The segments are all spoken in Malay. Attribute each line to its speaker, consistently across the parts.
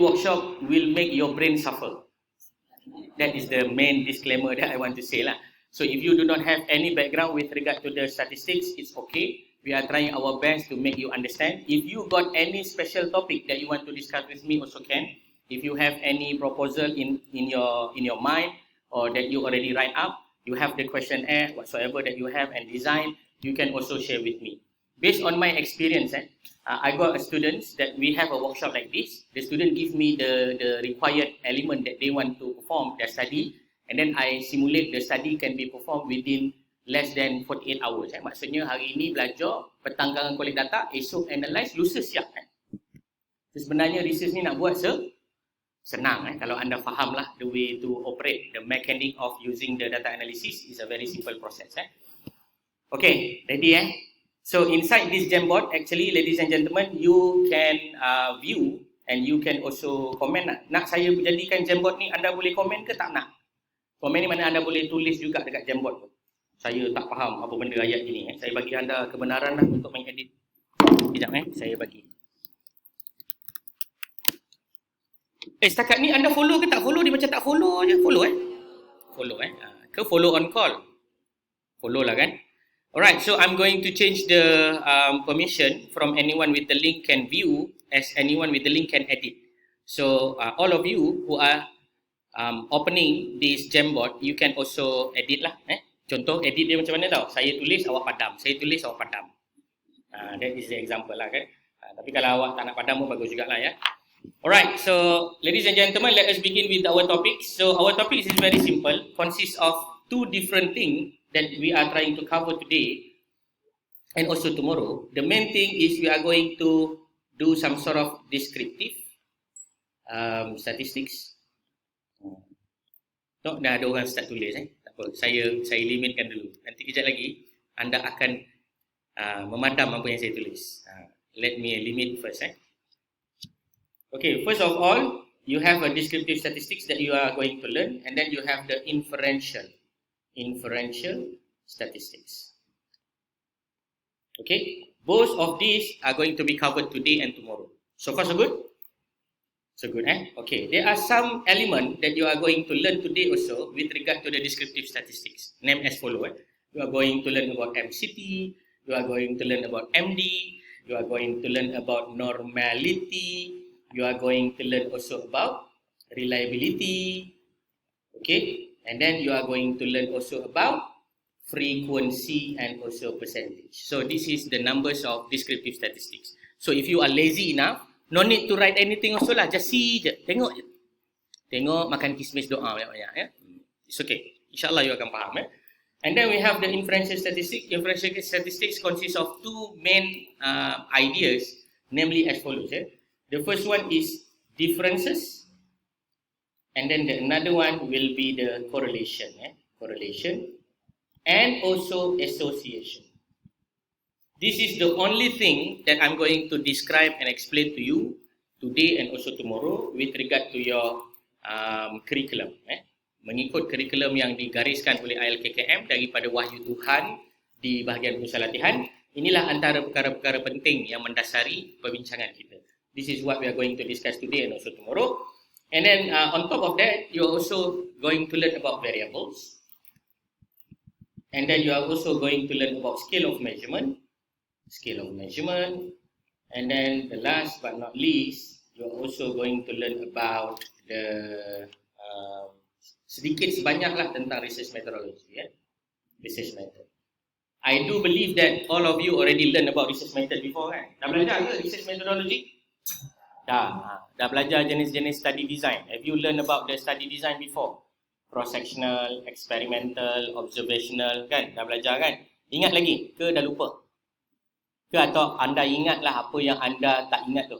Speaker 1: workshop will make your brain suffer. That is the main disclaimer that I want to say lah. So if you do not have any background with regard to the statistics, it's okay. We are trying our best to make you understand. If you got any special topic that you want to discuss with me, also can. If you have any proposal in your mind, or that you already write up, you have the questionnaire, whatsoever that you have and design, you can also share with me. Based on my experience, I got a students that we have a workshop like this. The student give me the required element that they want to perform their study, and then I simulate the study can be performed within less than 48 hours. Maksudnya hari ini belajar, petang kangen collect data, esok analyze, lusa siap. Sebenarnya research ni nak buat senang. Kalau anda faham lah the way to operate, the mechanic of using the data analysis is a very simple process. Okay, ready So inside this Jamboard, actually ladies and gentlemen, you can view and you can also comment. Nak saya jadikan Jamboard ni, anda boleh komen ke tak nak? Komen ni mana anda boleh tulis juga dekat Jamboard tu. Saya tak faham apa benda ayat ini. Saya bagi anda kebenaran lah untuk mengedit. Sekejap saya bagi. Setakat ni anda follow ke tak follow? Dia macam tak follow je. Follow Follow Ke follow on call? Follow lah kan? Alright, so I'm going to change the permission from anyone with the link can view as anyone with the link can edit. So all of you who are opening this Jamboard, you can also edit lah. Contoh edit dia macam mana tau? Saya tulis, awak padam. Saya tulis, awak padam. That is the example lah kan. Tapi kalau awak tak nak padam pun bagus jugalah ya. Alright, so ladies and gentlemen, let us begin with our topic. So our topic is very simple, consists of two different things that we are trying to cover today and also tomorrow. The main thing is we are going to do some sort of descriptive statistics. Dah ada orang start tulis tak apa, saya limitkan dulu. Nanti kejap lagi anda akan memadam apa yang saya tulis. Let me limit first. Okay, first of all, you have a descriptive statistics that you are going to learn, and then you have the inferential statistics. Okay, both of these are going to be covered today and tomorrow. So far so good? So good, Okay, there are some element that you are going to learn today also with regard to the descriptive statistics. Name as follow. You are going to learn about MCT, you are going to learn about MD, you are going to learn about normality, you are going to learn also about reliability, okay? And then you are going to learn also about frequency and also percentage. So this is the numbers of descriptive statistics. So if you are lazy enough, no need to write anything also lah, just see je, tengok je. Tengok, makan kismis, doa banyak-banyak ya. It's okay, insyaAllah you akan faham And then we have the inferential statistics. Inferential statistics consists of two main ideas, namely as follows. The first one is differences, and then another one will be the correlation. Correlation and also association. This is the only thing that I'm going to describe and explain to you today and also tomorrow with regard to your curriculum. Mengikut kurikulum yang digariskan oleh ILKKM daripada Wahyu Tuhan di bahagian pusat latihan, inilah antara perkara-perkara penting yang mendasari perbincangan kita. This is what we are going to discuss today and also tomorrow. And then on top of that, you're also going to learn about variables. And then you are also going to learn about scale of measurement. And then the last but not least, you're also going to learn about the sedikit sebanyaklah tentang research methodology. Research method. I do believe that all of you already learn about research method before Dah belajar ke research methodology? Dah belajar jenis-jenis study design. Have you learned about the study design before? Cross-sectional, experimental, observational kan? Dah belajar kan? Ingat lagi ke dah lupa? Ke atau anda ingatlah apa yang anda tak ingat tu?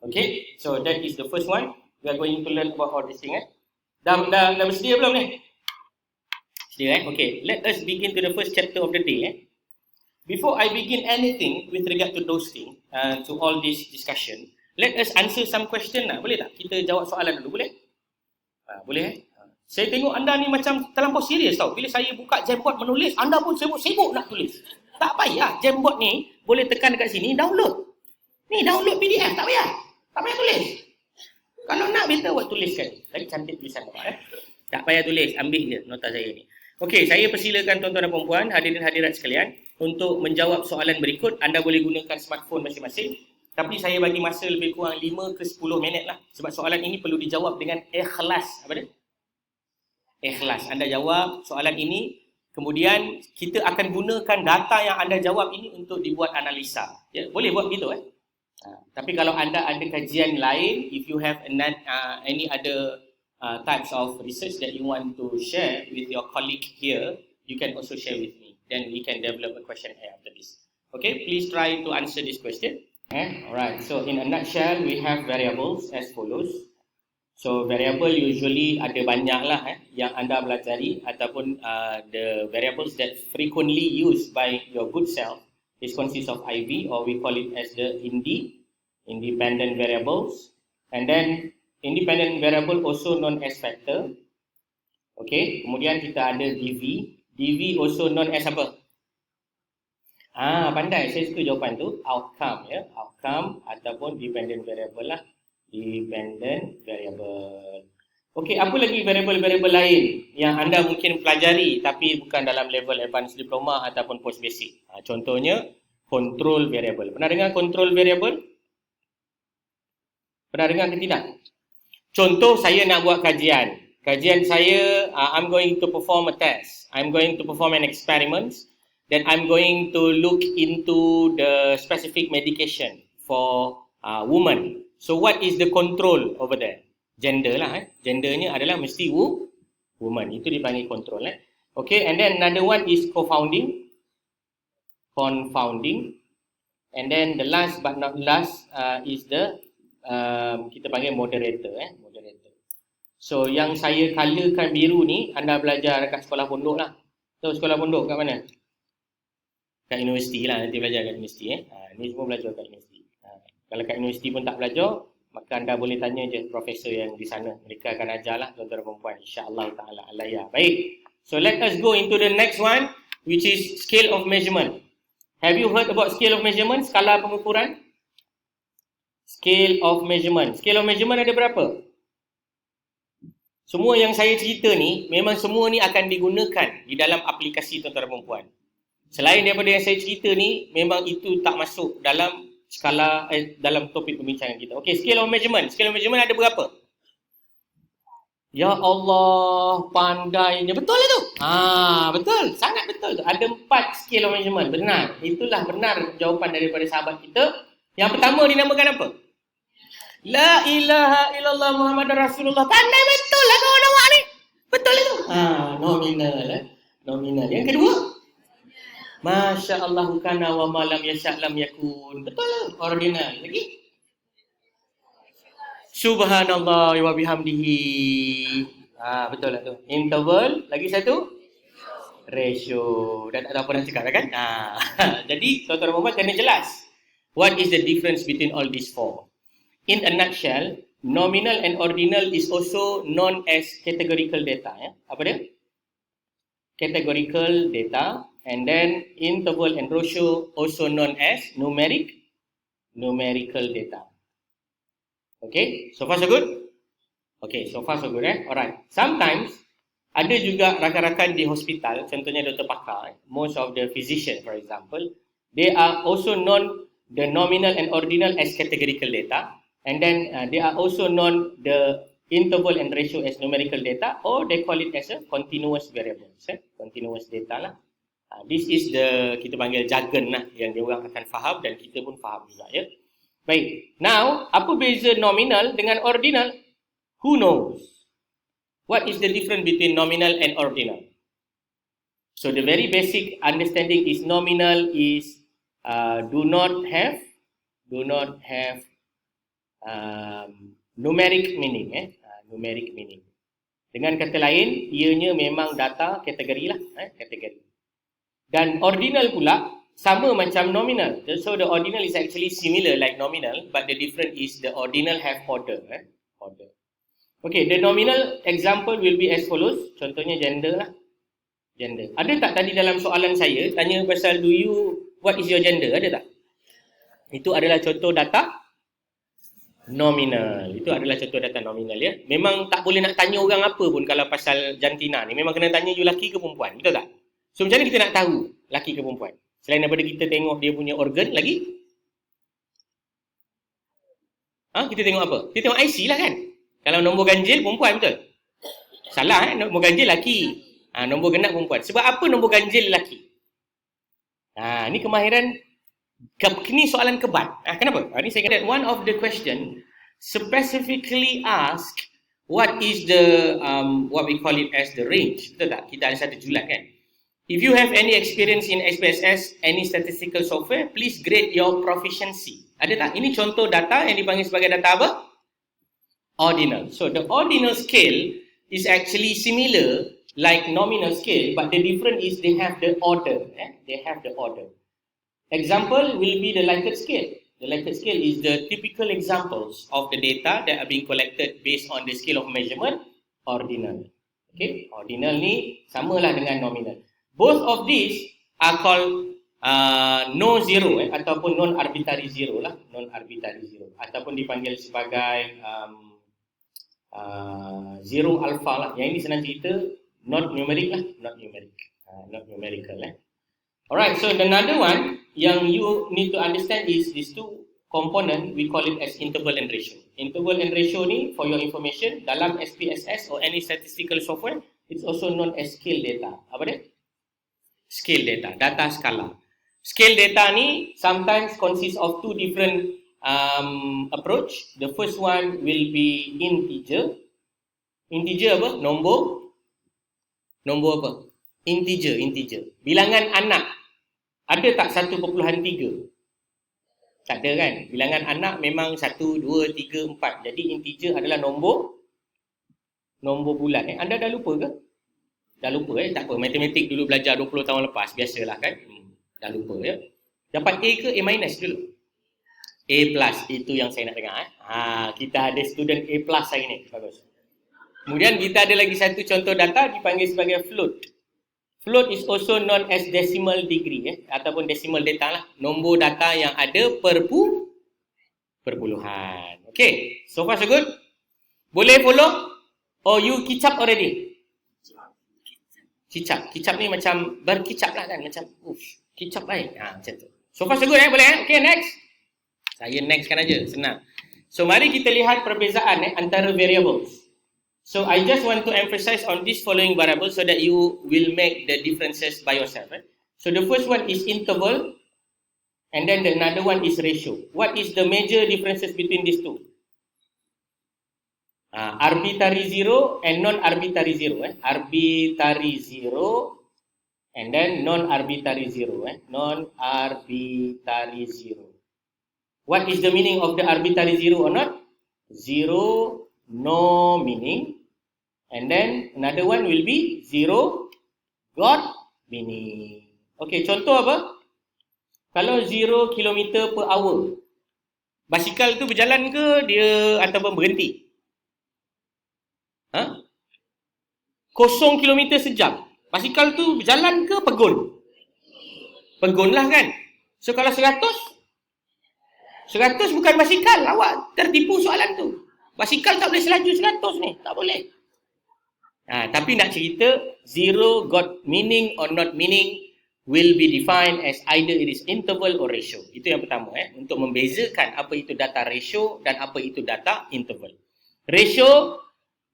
Speaker 1: Okay, so that is the first one. We are going to learn about all these things. Dah bersedia belum ni? Sedia Okay, let us begin to the first chapter of the day. Before I begin anything with regard to those things, to all this discussion, let us answer some question lah. Boleh tak? Kita jawab soalan dulu, boleh? Boleh Saya tengok anda ni macam terlampau serius tau. Bila saya buka Jamboard menulis, anda pun sibuk-sibuk nak tulis. Tak payah, Jamboard ni boleh tekan dekat sini, download. Ni download PDF, tak payah. Tak payah tulis. Kalau nak, better buat tuliskan. Lagi cantik tulisan nampak. Tak payah tulis, ambil je nota saya ni. Okey, saya persilakan tuan-tuan dan puan-puan, hadirin hadirat sekalian, untuk menjawab soalan berikut. Anda boleh gunakan smartphone masing-masing. Tapi saya bagi masa lebih kurang 5 ke 10 minit lah. Sebab soalan ini perlu dijawab dengan ikhlas. Apa dia? Ikhlas. Anda jawab soalan ini, kemudian kita akan gunakan data yang anda jawab ini untuk dibuat analisa. Ya, boleh buat gitu tapi kalau anda ada kajian lain, if you have any other types of research that you want to share with your colleague here, you can also share with me. Then we can develop a question here after this. Okay, please try to answer this question. Alright, so in a nutshell, we have variables as follows. So variable usually ada banyak lah yang anda pelajari, ataupun the variables that frequently used by your good self is consists of IV, or we call it as the independent variables. And then independent variable also known as factor. Okay, kemudian kita ada DV. DV also known as apa? Pandai, saya suka jawapan tu. Outcome, ya. Outcome ataupun dependent variable lah. Dependent variable. Okey, apa lagi variable-variable lain yang anda mungkin pelajari tapi bukan dalam level advanced diploma ataupun post basic? Contohnya control variable. Pernah dengar control variable? Pernah dengar ke tidak? Contoh, saya nak buat kajian. Kajian saya, I'm going to perform a test. I'm going to perform an experiment. Then I'm going to look into the specific medication for women. So what is the control over there? Gender lah. Gendernya adalah mesti woman. Itu dipanggil control. Okay, and then another one is confounding. And then the last but not last is the kita panggil moderator. Moderator. So yang saya colourkan biru ni, anda belajar kat sekolah pondok lah. So sekolah pondok kat mana? Kat universiti lah, nanti belajar kat universiti. Ni semua belajar kat universiti. Kalau kat universiti pun tak belajar, maka anda boleh tanya je profesor yang di sana. Mereka akan ajar lah tuan-tuan dan perempuan. InsyaAllah ta'ala alaiya. Baik. So let us go into the next one, which is scale of measurement. Have you heard about scale of measurement? Skala pengukuran? Scale of measurement. Scale of measurement ada berapa? Semua yang saya cerita ni, memang semua ni akan digunakan di dalam aplikasi tuan-tuan dan perempuan. Selain daripada yang saya cerita ni, memang itu tak masuk dalam skala dalam topik pembincangan kita. Okey, scale of measurement. Scale of measurement ada berapa? Ya Allah, pandainya. Betul lah tu? Betul. Sangat betul tu. Ada 4 scale of measurement. Benar. Itulah benar jawapan daripada sahabat kita. Yang pertama dinamakan apa? La ilaha illallah Muhammad Rasulullah. Pandai betul lah kawan awak ni. Betul itu. Nominal. Nominal. Yang kedua? Masya Allah kana wa malam yasha' lam yakun. Betul lah. Ordinal. Lagi? Subhanallah wa bihamdihi. Betul lah tu. Interval. Lagi satu? Ratio. Dah tak tahu apa nak cakap kan? Jadi tuan-tuan dan puan kena jelas. What is the difference between all these four? In a nutshell, nominal and ordinal is also known as categorical data. Apa dia? Categorical data. And then interval and ratio also known as numerical data. Okay, so far so good? Okay, so far so good Alright. Sometimes, ada juga rakan-rakan di hospital, contohnya doktor pakar, most of the physician for example, they are also known the nominal and ordinal as categorical data. And then they are also known the interval and ratio as numerical data, or they call it as a continuous variables. Continuous data lah. This is the, kita panggil jargon lah, yang dia orang akan faham dan kita pun faham juga ya. Baik, now apa beza nominal dengan ordinal? Who knows? What is the difference between nominal and ordinal? So the very basic understanding is nominal is do not have numeric meaning. Numeric meaning. Dengan kata lain, ianya memang data kategori lah, kategori. Dan ordinal pula sama macam nominal. So the ordinal is actually similar like nominal, but the difference is the ordinal have order. Order. Okay, the nominal example will be as follows. Contohnya gender lah. Gender. Ada tak tadi dalam soalan saya tanya pasal what is your gender? Ada tak? Itu adalah contoh data nominal. Itu adalah contoh data nominal ya. Memang tak boleh nak tanya orang apa pun kalau pasal jantina ni. Memang kena tanya you laki ke perempuan. Betul tak? So macam mana kita nak tahu laki ke perempuan? Selain daripada kita tengok dia punya organ lagi. Kita tengok apa? Kita tengok IC lah kan. Kalau nombor ganjil perempuan betul? Salah nombor ganjil laki. Nombor genap perempuan. Sebab apa nombor ganjil laki? Ni kemahiran ni soalan kebat. Kenapa? Ni saya kata one of the question specifically ask what is the what we call it as the range. Betul tak? Kita ada satu julat kan. If you have any experience in SPSS, any statistical software, please grade your proficiency. Ada tak? Ini contoh data yang dipanggil sebagai data apa? Ordinal. So the ordinal scale is actually similar like nominal scale, but the difference is they have the order. They have the order. Example will be the Likert scale. The Likert scale is the typical examples of the data that are being collected based on the scale of measurement, ordinal. Okay, ordinal ni samalah dengan nominal. Both of these are called no zero ataupun non-arbitrary zero lah, non-arbitrary zero ataupun dipanggil sebagai zero alpha lah. Yang ini senang cerita not numeric lah, not numeric, not numerical lah. Alright, so another one yang you need to understand is these two component we call it as interval and ratio. Interval and ratio ni for your information dalam SPSS or any statistical software it's also known as scale data. Apa dia? Scale data, data skala. Scale data ni sometimes consists of two different approach. The first one will be integer. Integer apa? Nombor apa? Integer. Bilangan anak. Ada tak 1.3? Tak ada kan? Bilangan anak memang 1, 2, 3, 4. Jadi integer adalah nombor bulat. Anda dah lupa ke? Dah lupa tak apa. Matematik dulu belajar 20 tahun lepas. Biasalah kan? Dah lupa ya. Dapat A ke A minus dulu? A plus. Itu yang saya nak dengar. Kita ada student A plus hari ni. Bagus. Kemudian kita ada lagi satu contoh data dipanggil sebagai float. Float is also known as decimal degree ataupun decimal data lah. Nombor data yang ada perpuluhan. Okay. So far so good? Boleh follow? Or you kicap already? Kicap ni macam berkicap lah kan. Macam kicap baik. Macam tu. So far so good boleh Okay, next. Saya next kan aja. Senang. So mari kita lihat perbezaan antara variables. So I just want to emphasize on this following variables so that you will make the differences by yourself. So the first one is interval and then the another one is ratio. What is the major differences between these two? Arbitrary zero and non-arbitrary zero. Arbitrary zero and then non-arbitrary zero. Non-arbitrary zero. What is the meaning of the arbitrary zero or not? Zero, no meaning. And then another one will be zero, got meaning. Okay, contoh apa? Kalau 0 km per hour, basikal tu berjalan ke dia ataupun berhenti? 0 km sejam. Basikal tu berjalan ke pegun? Pegun lah kan? So kalau 100 bukan basikal. Awak tertipu soalan tu. Basikal tak boleh selaju 100 ni. Tak boleh. Tapi nak cerita, zero got meaning or not meaning will be defined as either it is interval or ratio. Itu yang pertama. Untuk membezakan apa itu data ratio dan apa itu data interval. Ratio,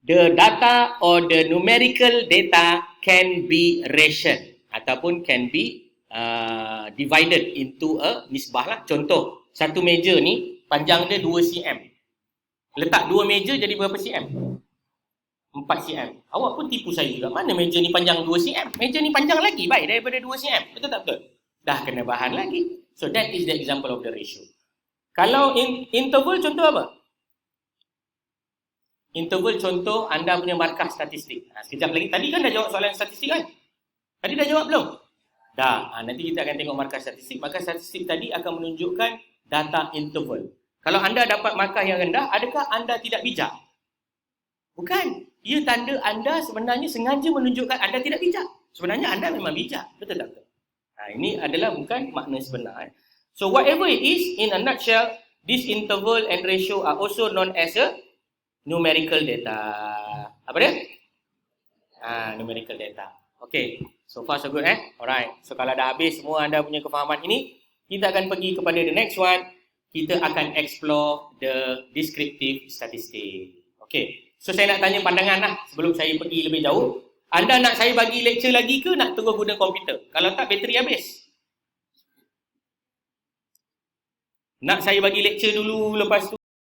Speaker 1: the data or the numerical data can be rationed ataupun can be divided into a nisbah lah. Contoh, satu meja ni panjang dia 2 cm. Letak 2 meja jadi berapa cm? 4 cm. Awak pun tipu saya juga. Mana meja ni panjang 2 cm? Meja ni panjang lagi baik daripada 2 cm. Betul tak betul? Dah kena bahan lagi. So that is the example of the ratio. Kalau interval contoh apa? Interval contoh anda punya markah statistik. Sekejap lagi. Tadi kan dah jawab soalan statistik kan? Tadi dah jawab belum? Dah. Nanti kita akan tengok markah statistik. Markah statistik tadi akan menunjukkan data interval. Kalau anda dapat markah yang rendah, adakah anda tidak bijak? Bukan. Ia tanda anda sebenarnya sengaja menunjukkan anda tidak bijak. Sebenarnya anda memang bijak. Betul tak? Ini adalah bukan makna sebenar. So whatever it is, in a nutshell, this interval and ratio are also known as a numerical data. Apa dia? Numerical data. Okay, so far so good Alright, so kalau dah habis semua anda punya kefahaman ini, kita akan pergi kepada the next one. Kita akan explore the descriptive statistic. Okay, so saya nak tanya pandangan lah sebelum saya pergi lebih jauh. Anda nak saya bagi lecture lagi ke nak tunggu guna komputer? Kalau tak, bateri habis. Nak saya bagi lecture dulu lepas tu